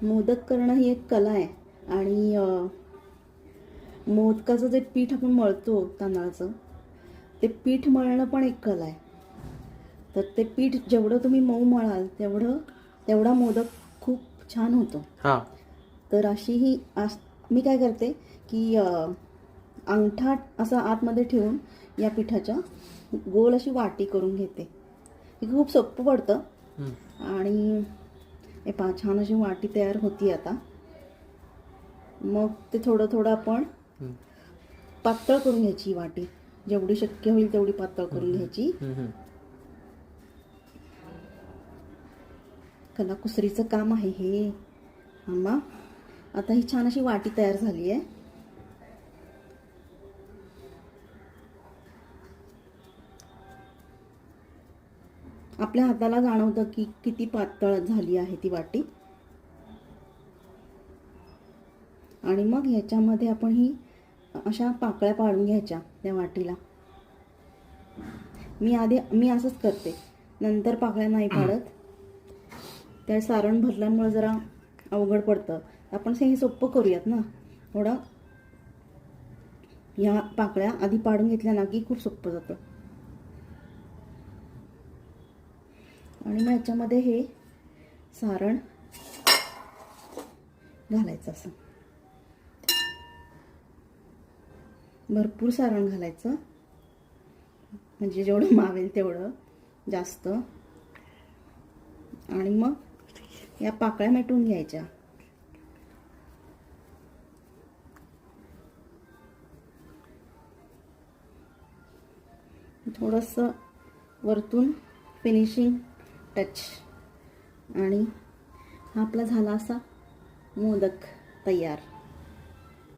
मोदक करणं ही एक कला आहे आणि मोदकाचं जे पीठ आपण मळतो तांदळाचं, ते पीठ मळणं पण एक कला आहे. तर ते पीठ जेवढं तुम्ही मऊ मळाल तेवढा मोदक खूप छान होतो. हां. तर मी काय करते की अंगठा असा आतमध्ये ठेवून या पिठाच्या गोल अशी वाटी करून घेते. हे खूप सोपं पडतं. आणि हे पहा, छान अशी वाटी तयार होती. आता मग ते थोडं थोडं आपण पातळ करून घ्यायची. वाटी जेवढी शक्य होईल तेवढी पातळ करून घ्यायची. कलाकुसरीचं काम आहे हे. आम्हा आता ही छान अशी वाटी तयार झाली आहे. आपल्या हाताला जाणवतं की किती पातळ झाली आहे ती वाटी. आणि मग ह्याच्यामध्ये आपण ही अशा पाकळ्या पाडून घ्यायच्या त्या वाटीला. मी असंच करते, नंतर पाकळ्या नाही पाडत. त्या सारण भरल्यामुळे जरा अवघड पडतं. आपण हे सोपं करूयात ना थोडं. ह्या पाकळ्या आधी पाडून घेतल्या ना की खूप सोपं जातं. आणि मग ह्याच्यामध्ये हे सारण घालायचं. असं भरपूर सारण घालायचं, म्हणजे जेवढं मावेल तेवढं जास्त. आणि मग या पाकळ्या मिटून घ्यायच्या. थोडंसं वरतून फिनिशिंग टच. आणि हा आपला झाला असा मोदक तयार.